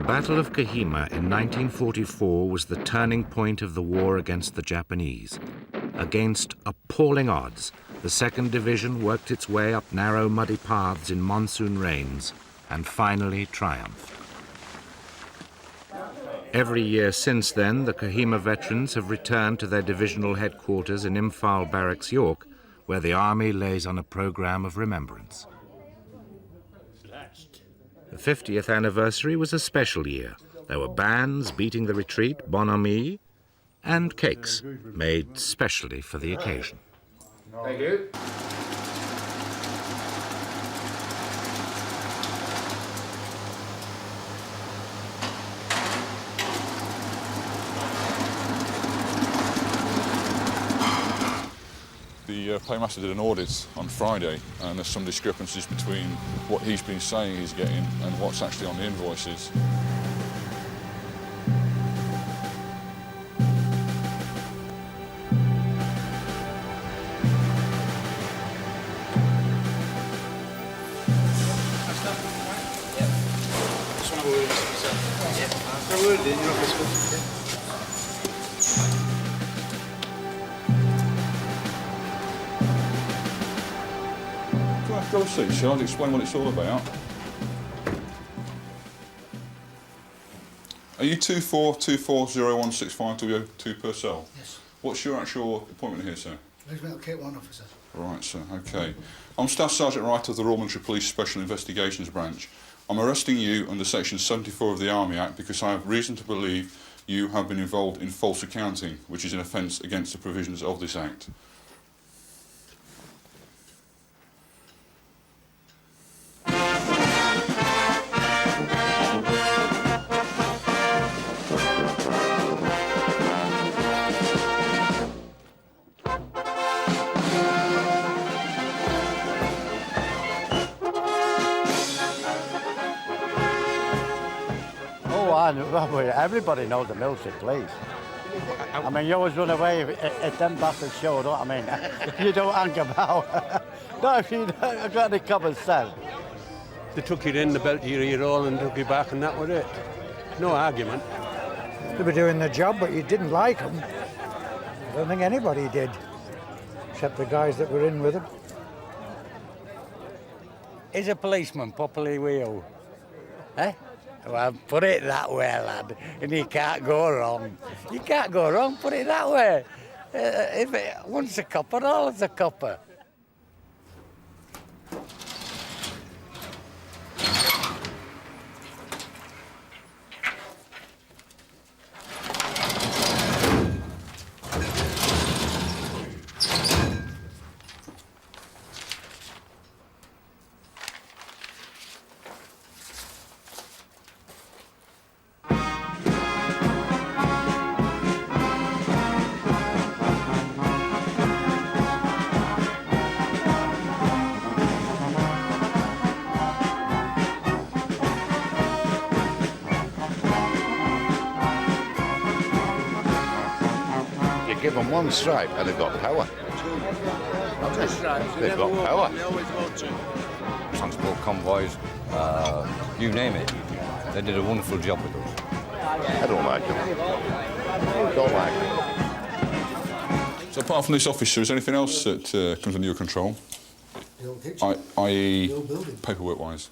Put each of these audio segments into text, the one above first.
Battle of Kohima in 1944 was the turning point of the war against the Japanese. Against appalling odds, the 2nd Division worked its way up narrow, muddy paths in monsoon rains and finally triumphed. Every year since then, the Kohima veterans have returned to their divisional headquarters in Imphal Barracks, York, where the Army lays on a program of remembrance. The 50th anniversary was a special year. There were bands beating the retreat, bonhomie, and cakes made specially for the occasion. Thank you. The paymaster did an audit on Friday, and there's some discrepancies between what he's been saying he's getting and what's actually on the invoices. Go see, shall I explain what it's all about? Are you 24240165W2 Purcell? Yes. What's your actual appointment here, sir? Regimental Kit 1 officer. Right, sir, okay. I'm Staff Sergeant Wright of the Royal Military Police Special Investigations Branch. I'm arresting you under Section 74 of the Army Act because I have reason to believe you have been involved in false accounting, which is an offence against the provisions of this Act. Everybody knows the military police. I mean, you always run away if them bastards showed up. I mean, you don't hang about. Not if you don't got any common sense. They took you in, the belt to your ear all and took you back, and that was it. No argument. They were doing their job, but you didn't like them. I don't think anybody did, except the guys that were in with them. Is a policeman properly wheeled? Eh? Well, put it that way, lad, and you can't go wrong. You can't go wrong, put it that way. If one's a copper, all is a copper. Give them one stripe and they've got power. They've got power. Transport convoys, you name it. They did a wonderful job with us. I don't like them. Don't like them. So apart from this officer, is there anything else that comes under your control? I.e. paperwork-wise?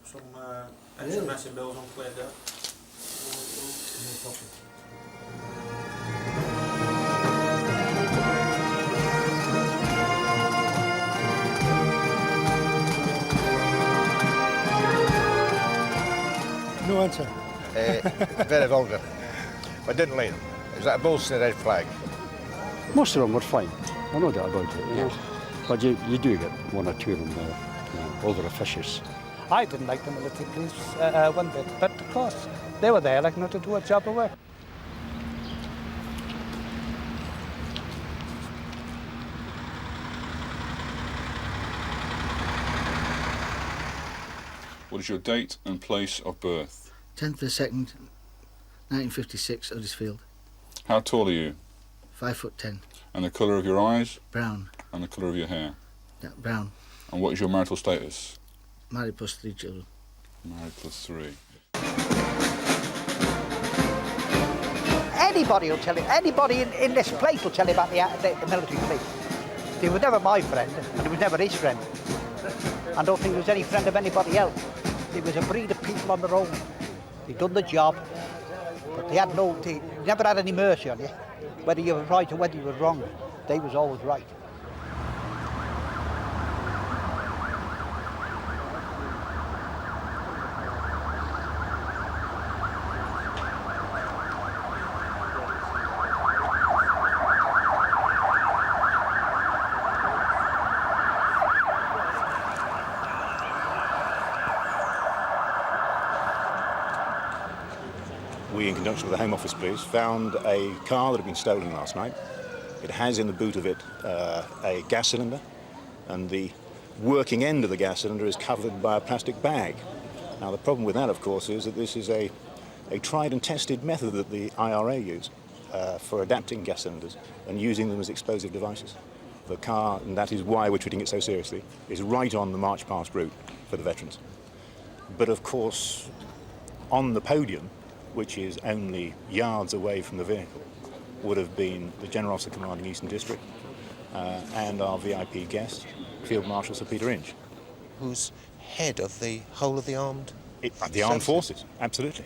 Some extra messing bills uncleared there. No answer. Very vulgar. But didn't like them. Is that a bull's red flag? Most of them were fine. I know that about it, you know. But you do get one or two of them over officials. I didn't like the military police one bit, but of course, they were there like not to do a job of work. What is your date and place of birth? 10th of the 2nd, 1956, Huddersfield. How tall are you? 5'10". And the colour of your eyes? Brown. And the colour of your hair? Yeah, brown. And what is your marital status? Married plus 3 children. Married plus 3. Anybody will tell you, anybody in this place will tell you about the military police. He was never my friend, and he was never his friend. I don't think he was any friend of anybody else. He was a breed of people on their own. They done the job, but they never had any mercy on you. Whether you were right or whether you were wrong, they was always right. We, in conjunction with the Home Office Police, found a car that had been stolen last night. It has in the boot of it a gas cylinder, and the working end of the gas cylinder is covered by a plastic bag. Now, the problem with that, of course, is that this is a tried and tested method that the IRA use for adapting gas cylinders and using them as explosive devices. The car, and that is why we're treating it so seriously, is right on the march past route for the veterans. But, of course, on the podium, which is only yards away from the vehicle, would have been the General Officer commanding Eastern District and our VIP guest, Field Marshal Sir Peter Inge. Who's head of the whole of the armed the armed forces, absolutely.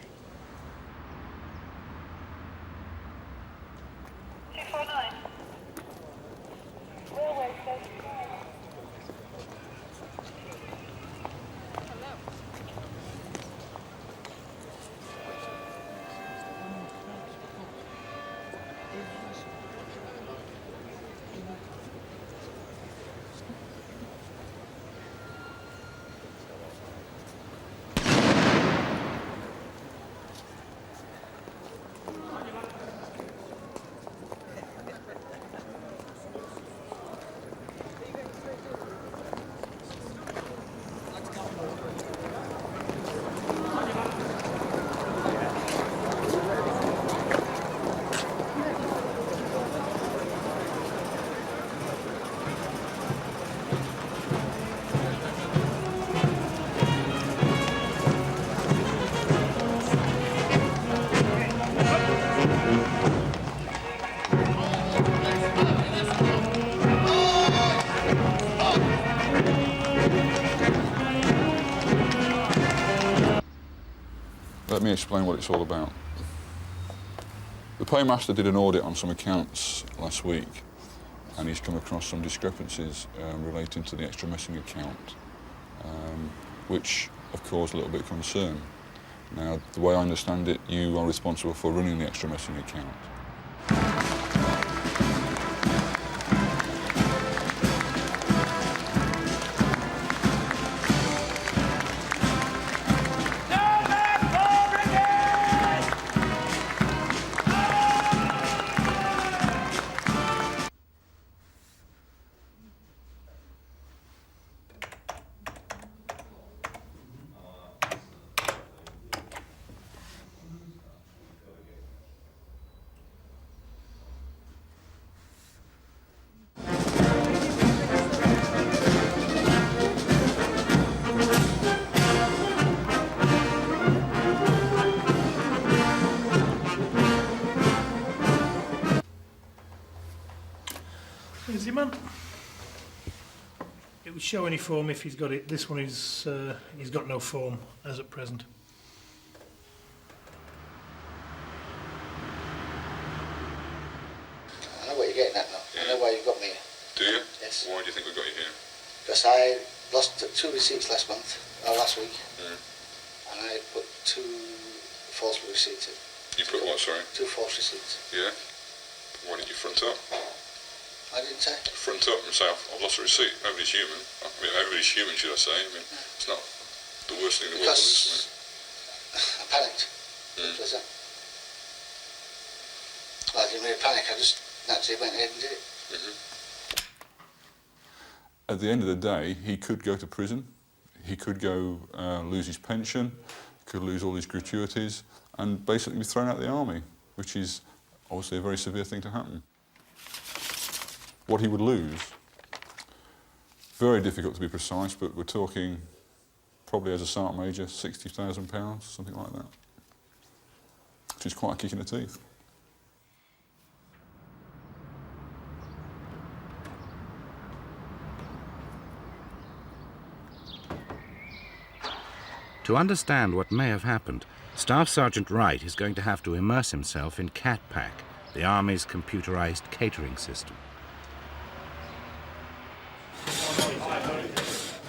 Let me explain what it's all about. The paymaster did an audit on some accounts last week, and he's come across some discrepancies relating to the extra messing account, which have caused a little bit of concern. Now, the way I understand it, you are responsible for running the extra messing account. Easy man. It would show any form if he's got it. This one is he's got no form as at present. I know what you're getting at now. I know why you got me here. Do you? Yes. Why do you think we got you here? Because I lost 2 receipts last week, Mm. and I put 2 false receipts in. You put what, sorry? 2 false receipts. Yeah? Why did you front up? I didn't say. Front up and say, I've lost a receipt. Nobody's human. I mean, everybody's human, should I say. I mean, it's not the worst thing in the world, is it? I panicked. Simple as that. Well, I didn't really panic, I just naturally went ahead and did it. At the end of the day, he could go to prison. He could go lose his pension, could lose all his gratuities, and basically be thrown out of the army, which is obviously a very severe thing to happen. What he would lose, very difficult to be precise, but we're talking probably as a sergeant major, £60,000, something like that, which is quite a kick in the teeth. To understand what may have happened, Staff Sergeant Wright is going to have to immerse himself in CatPack, the Army's computerized catering system.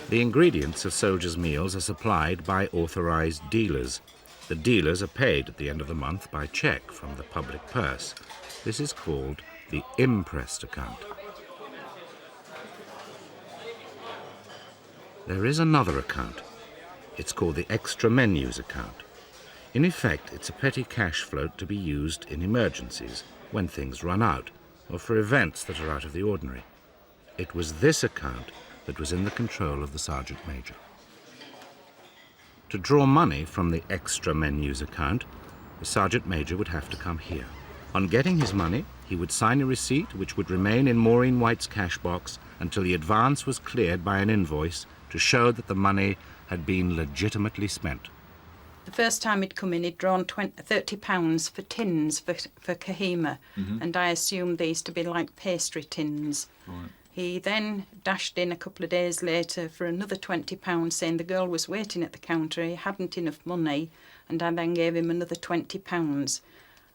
The ingredients of soldiers' meals are supplied by authorized dealers. The dealers are paid at the end of the month by cheque from the public purse. This is called the imprest account. There is another account. It's called the extra menus account. In effect, it's a petty cash float to be used in emergencies, when things run out, or for events that are out of the ordinary. It was this account that was in the control of the Sergeant Major. To draw money from the extra menus account, the Sergeant Major would have to come here. On getting his money, he would sign a receipt which would remain in Maureen White's cash box until the advance was cleared by an invoice to show that the money had been legitimately spent. The first time he'd come in, he'd drawn £30 for tins for Kahima, and I assumed these to be like pastry tins. Right. He then dashed in a couple of days later for another £20, saying the girl was waiting at the counter, he hadn't enough money, and I then gave him another £20.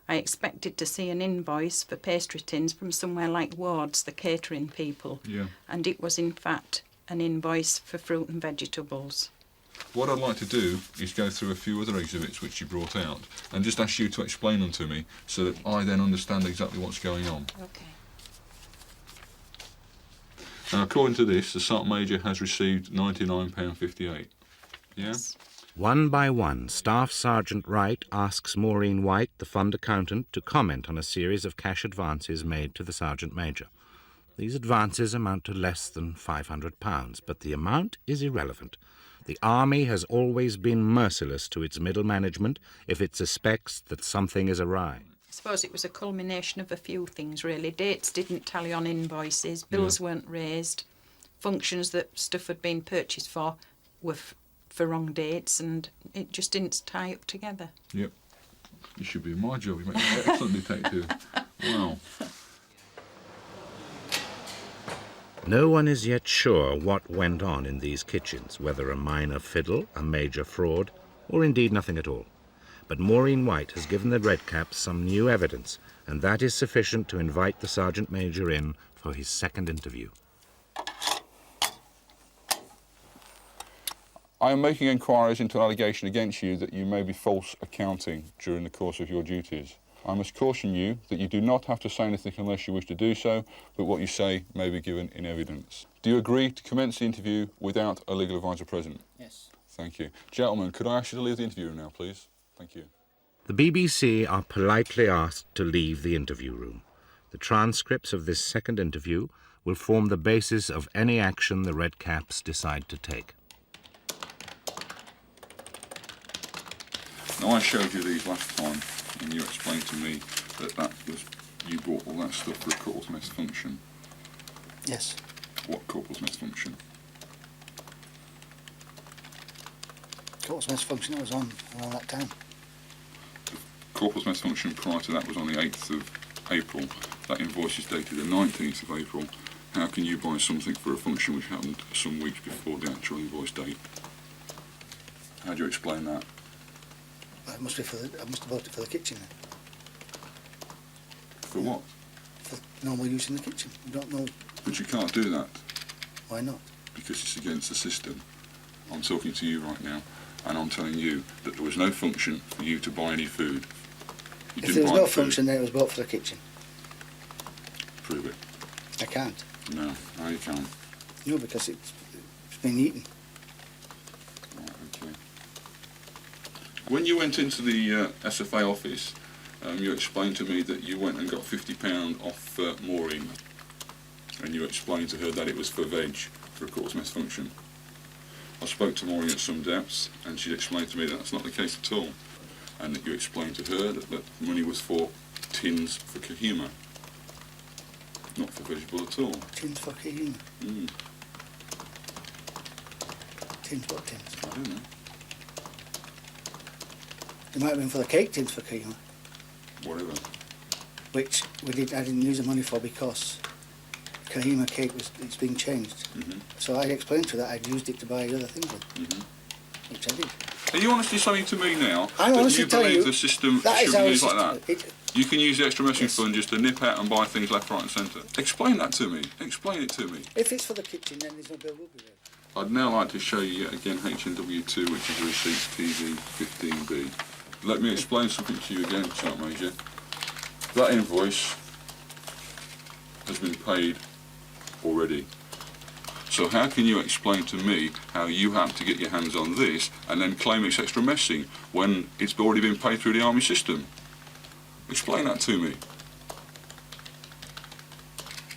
I expected to see an invoice for pastry tins from somewhere like Ward's, the catering people, and it was in fact an invoice for fruit and vegetables. What I'd like to do is go through a few other exhibits which you brought out and just ask you to explain them to me so that I then understand exactly what's going on. Okay. Now, according to this, the Sergeant Major has received £99.58. Yes? One by one, Staff Sergeant Wright asks Maureen White, the fund accountant, to comment on a series of cash advances made to the Sergeant Major. These advances amount to less than £500, but the amount is irrelevant. The Army has always been merciless to its middle management if it suspects that something is awry. I suppose it was a culmination of a few things, really. Dates didn't tally on invoices, bills weren't raised, functions that stuff had been purchased for were for wrong dates, and it just didn't tie up together. Yep. You should be in my job. You make an excellent detective. Wow. No one is yet sure what went on in these kitchens, whether a minor fiddle, a major fraud, or indeed nothing at all. But Maureen White has given the Redcaps some new evidence, and that is sufficient to invite the Sergeant Major in for his second interview. I am making inquiries into an allegation against you that you may be false accounting during the course of your duties. I must caution you that you do not have to say anything unless you wish to do so, but what you say may be given in evidence. Do you agree to commence the interview without a legal advisor present? Yes. Thank you. Gentlemen, could I ask you to leave the interview room now, please? Thank you. The BBC are politely asked to leave the interview room. The transcripts of this second interview will form the basis of any action the Redcaps decide to take. Now, I showed you these last time, and you explained to me that you bought all that stuff for a corporal's mess function. Yes. What corporal's mess function? Corporal's mess function, that was on around that time. Corporal's mess function prior to that was on the 8th of April. That invoice is dated the 19th of April. How can you buy something for a function which happened some weeks before the actual invoice date? How do you explain that? I must have bought it for the kitchen then. For what? For normal use in the kitchen. You don't know. But you can't do that. Why not? Because it's against the system. I'm talking to you right now, and I'm telling you that there was no function for you to buy any food. If there was no function, then it was bought for the kitchen. Prove it. I can't. No, you can't. No, because it's been eaten. Right, okay. When you went into the SFA office, you explained to me that you went and got £50 off Maureen, and you explained to her that it was for veg, for a quarter's mess function. I spoke to Maureen at some depths, and she explained to me that that's not the case at all, and that you explained to her that money was for tins for Kahima, not for vegetable at all. Tins for Kahima? Mm. Tins, what tins? I don't know. It might have been for the cake tins for Kahima. Whatever. Which I didn't use the money for because Kahima cake it's being changed. Mm-hmm. So I explained to her that I'd used it to buy other things with, Mm-hmm. which I did. Are you honestly saying to me now I'm that honestly you telling believe you the system that is should our be used like system. that? You can use the extra messing fund just to nip out and buy things left, right and centre. Explain that to me. Explain it to me. If it's for the kitchen, then there's no bill will be there. I'd now like to show you yet again HNW2, which is receipt TV 15B. Let me explain something to you again, Sergeant Major. That invoice has been paid already. So how can you explain to me how you happen to get your hands on this and then claim it's extra messing when it's already been paid through the Army system? Explain that to me.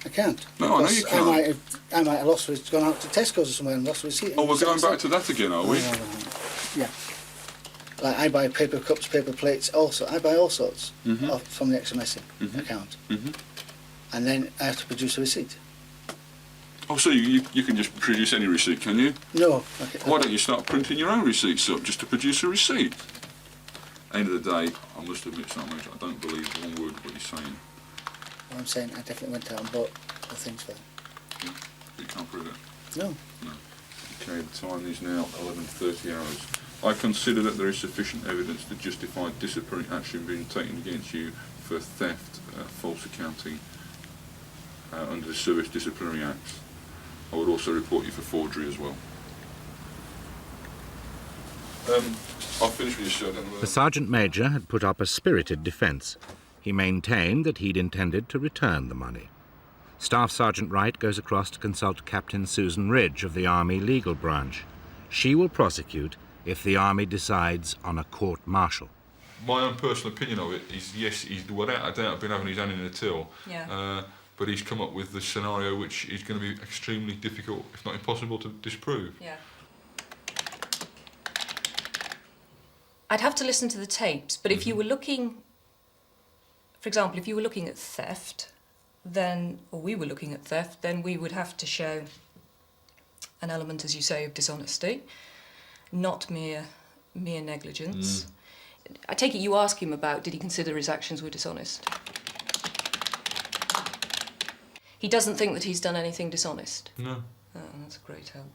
I can't. No, I know you can't. I might have lost it, gone out to Tesco's or somewhere and lost the receipt. Oh, we're going back to that again, are we? Yeah. Like I buy paper cups, paper plates, also. I buy all sorts from the extra messing account. And then I have to produce a receipt. Oh, so you can just produce any receipt, can you? No. Why don't you start printing your own receipts up just to produce a receipt? End of the day, I must admit, Sergeant Major, I don't believe one word of what you're saying. Well, I'm saying I definitely went out and bought the things for them. Yeah. You can't prove it? No. No. Okay, the time is now 11:30 hours. I consider that there is sufficient evidence to justify disciplinary action being taken against you for theft, false accounting, under the Service Disciplinary Acts. I would also report you for forgery as well. I'll finish with you, sir. The Sergeant Major had put up a spirited defence. He maintained that he'd intended to return the money. Staff Sergeant Wright goes across to consult Captain Susan Ridge of the Army Legal Branch. She will prosecute if the Army decides on a court-martial. My own personal opinion of it is, yes, he's without a doubt been having his hand in the till, but he's come up with the scenario which is going to be extremely difficult, if not impossible, to disprove. Yeah. I'd have to listen to the tapes, but if you were looking, for example, if you were looking at theft, then, or we were looking at theft, then we would have to show an element, as you say, of dishonesty, not mere negligence. I take it you ask him about, did he consider his actions were dishonest? He doesn't think that he's done anything dishonest? No. Oh, that's a great help.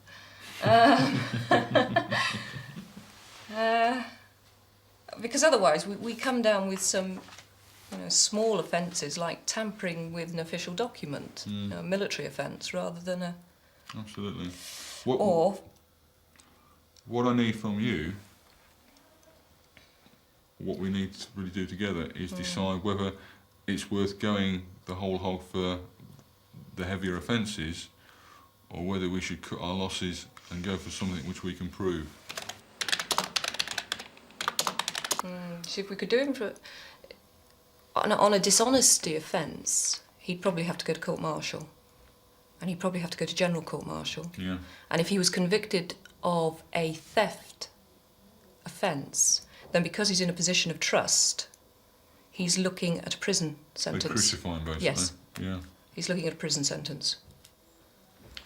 Because otherwise we come down with some small offences like tampering with an official document, a military offence, rather than a... Absolutely. What I need from you, what we need to really do together is decide whether it's worth going the whole hog for the heavier offences or whether we should cut our losses and go for something which we can prove. See, if we could do him for... On a dishonesty offence, he'd probably have to go to court-martial. And he'd probably have to go to general court-martial. Yeah. And if he was convicted of a theft offence, then because he's in a position of trust, he's looking at a prison sentence. They crucify him, basically. Yes. Yeah. He's looking at a prison sentence.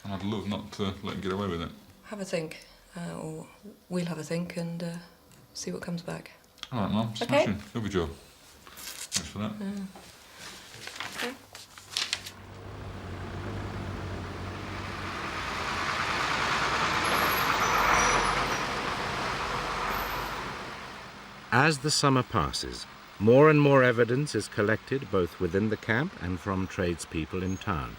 And I'd love not to let him get away with it. Have a think, or we'll have a think and see what comes back. All right, Mum. Smashing. Lovely job. Thanks for that. Okay. As the summer passes, more and more evidence is collected both within the camp and from tradespeople in town.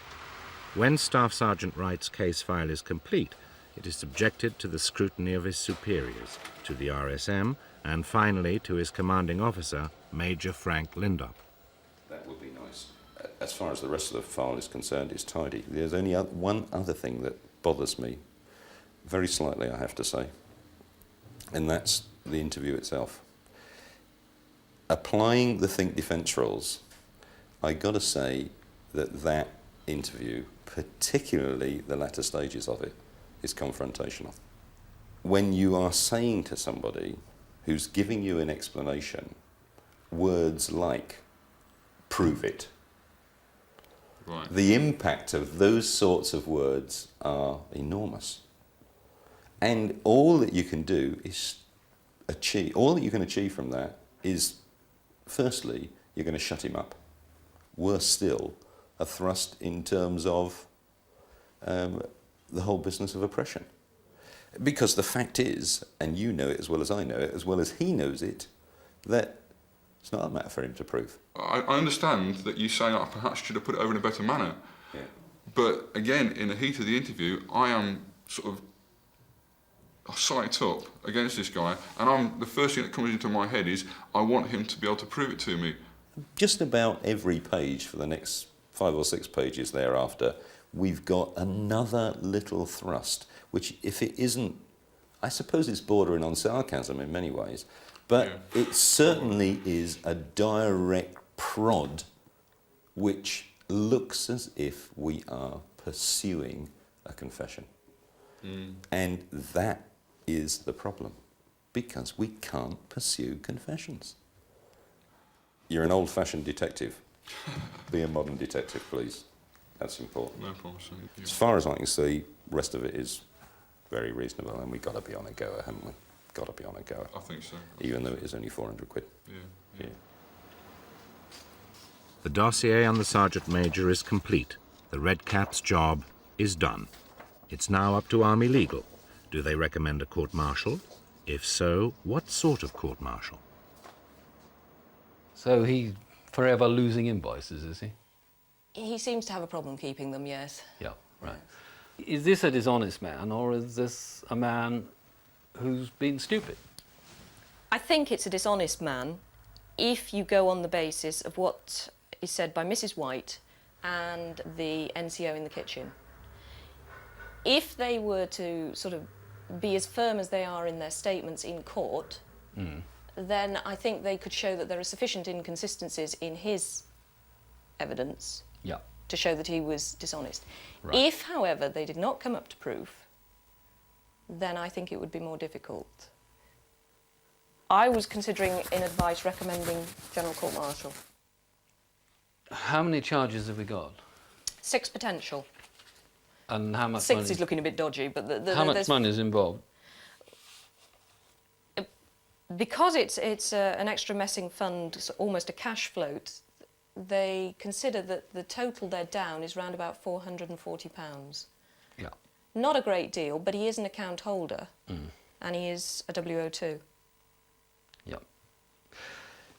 When Staff Sergeant Wright's case file is complete, it is subjected to the scrutiny of his superiors, to the RSM, and finally to his commanding officer, Major Frank Lindop. That would be nice. As far as the rest of the file is concerned, it's tidy. There's only one other thing that bothers me, very slightly I have to say, and that's the interview itself. Applying the Think Defence rules, I got to say that interview, particularly the latter stages of it, is confrontational. When you are saying to somebody who's giving you an explanation words like, prove it, right. The impact of those sorts of words are enormous. And all that you can do is all that you can achieve from that is, firstly, you're going to shut him up. Worse still, a thrust in terms of the whole business of oppression. Because the fact is, and you know it as well as I know it, as well as he knows it, that it's not a matter for him to prove. I understand that you say I perhaps should have put it over in a better manner. Yeah. But again, in the heat of the interview, I am sort of psyched up against this guy, and the first thing that comes into my head is I want him to be able to prove it to me. Just about every page for the next 5 or 6 pages thereafter, we've got another little thrust, which if it isn't, I suppose it's bordering on sarcasm in many ways, but it certainly is a direct prod which looks as if we are pursuing a confession. And that is the problem, because we can't pursue confessions. You're an old-fashioned detective. Be a modern detective, please. That's important. No problem, sir. As far as I can see, the rest of it is very reasonable, and we've got to be on a goer, haven't we? Got to be on a goer. I think so. Even though it is only 400 quid. Yeah. The dossier on the Sergeant Major is complete. The Redcaps' job is done. It's now up to Army Legal. Do they recommend a court-martial? If so, what sort of court-martial? So he's forever losing invoices, is he? He seems to have a problem keeping them, yes. Yeah, right. Is this a dishonest man, or is this a man who's been stupid? I think it's a dishonest man if you go on the basis of what is said by Mrs. White and the NCO in the kitchen. If they were to sort of be as firm as they are in their statements in court, then I think they could show that there are sufficient inconsistencies in his evidence to show that he was dishonest. Right. If, however, they did not come up to proof, then I think it would be more difficult. I was considering, in advice, recommending General Court-Martial. How many charges have we got? 6 potential. And how much 6 money? is looking a bit dodgy, but How much money is involved? Because it's an extra messing fund, so almost a cash float, they consider that the total they're down is around about £440. Yeah. Not a great deal, but he is an account holder, and he is a WO2. Yeah.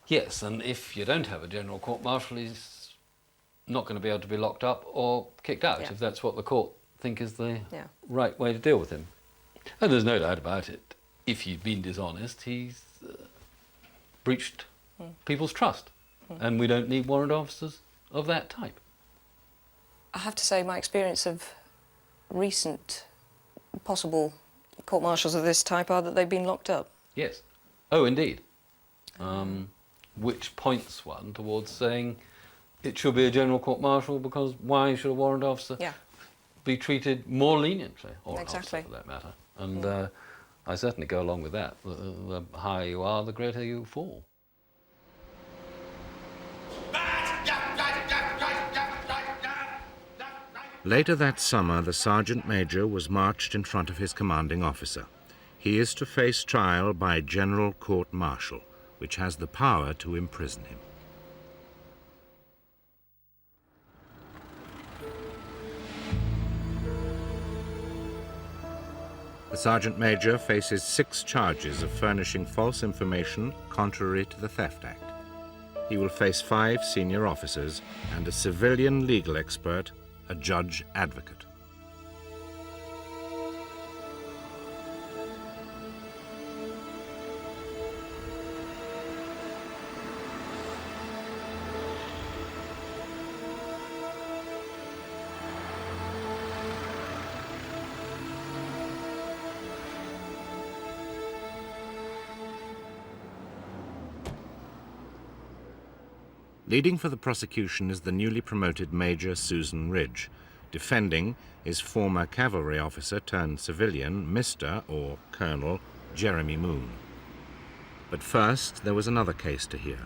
Yes, and if you don't have a general court-martial, he's not going to be able to be locked up or kicked out, if that's what the court think is the right way to deal with him. And there's no doubt about it. If he'd been dishonest, he's breached people's trust. And we don't need warrant officers of that type. I have to say my experience of recent possible court-martials of this type are that they've been locked up. Yes. Oh, indeed. Which points one towards saying it should be a general court-martial, because why should a warrant officer be treated more leniently, or an officer for that matter? And I certainly go along with that. The higher you are, the greater you fall. Later that summer, the Sergeant Major was marched in front of his commanding officer. He is to face trial by General Court-Martial, which has the power to imprison him. The Sergeant Major faces 6 charges of furnishing false information contrary to the Theft Act. He will face 5 senior officers and a civilian legal expert, a judge advocate. Leading for the prosecution is the newly promoted Major Susan Ridge. Defending is former cavalry officer turned civilian, Mr. or Colonel Jeremy Moon. But first, there was another case to hear.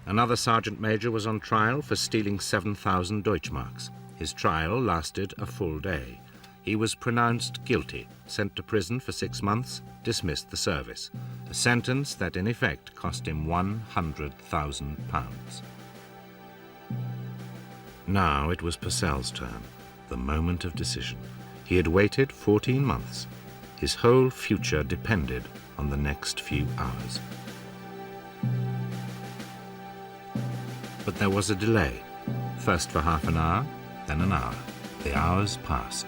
Another Sergeant Major was on trial for stealing 7,000 Deutschmarks. His trial lasted a full day. He was pronounced guilty, sent to prison for 6 months, dismissed the service. A sentence that in effect cost him £100,000. Now it was Purcell's turn, the moment of decision. He had waited 14 months. His whole future depended on the next few hours. But there was a delay, first for half an hour, then an hour. The hours passed.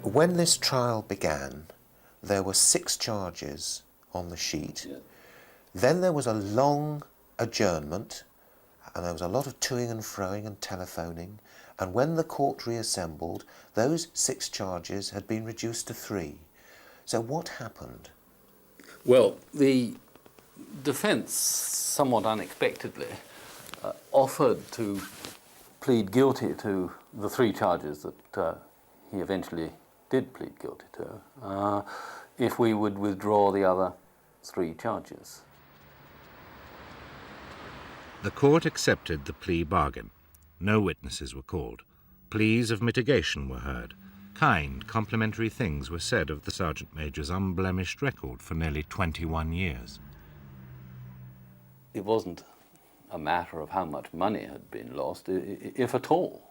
When this trial began, there were 6 charges on the sheet. Yeah. Then there was a long adjournment, and there was a lot of toing and froing and telephoning, and when the court reassembled, those 6 charges had been reduced to 3. So what happened? Well, the defence, somewhat unexpectedly, offered to plead guilty to the 3 charges that he eventually did plead guilty to, if we would withdraw the other 3 charges. The court accepted the plea bargain. No witnesses were called. Pleas of mitigation were heard. Kind, complimentary things were said of the Sergeant Major's unblemished record for nearly 21 years. It wasn't a matter of how much money had been lost, if at all.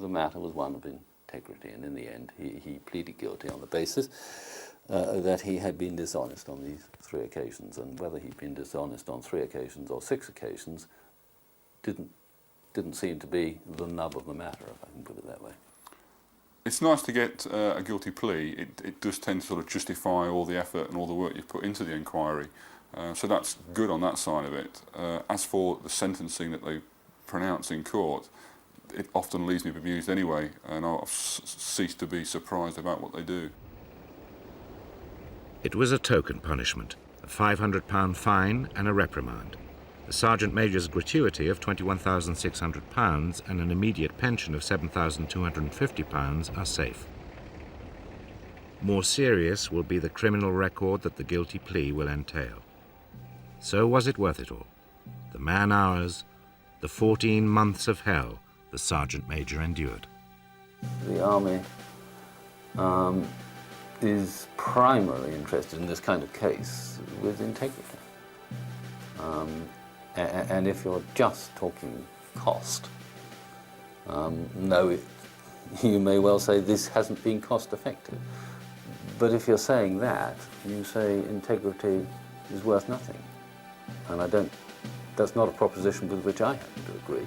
The matter was one of integrity, and in the end he pleaded guilty on the basis that he had been dishonest on these 3 occasions, and whether he'd been dishonest on 3 occasions or 6 occasions didn't seem to be the nub of the matter, if I can put it that way. It's nice to get a guilty plea. It does tend to sort of justify all the effort and all the work you've put into the inquiry. So that's good on that side of it. As for the sentencing that they pronounce in court, it often leaves me bemused anyway, and I've ceased to be surprised about what they do. It was a token punishment, a £500 fine and a reprimand. The Sergeant Major's gratuity of £21,600 and an immediate pension of £7,250 are safe. More serious will be the criminal record that the guilty plea will entail. So was it worth it all? The man hours, the 14 months of hell the Sergeant Major endured. The Army is primarily interested in this kind of case with integrity. And if you're just talking cost, you may well say this hasn't been cost effective. But if you're saying that, you say integrity is worth nothing. And that's not a proposition with which I happen to agree.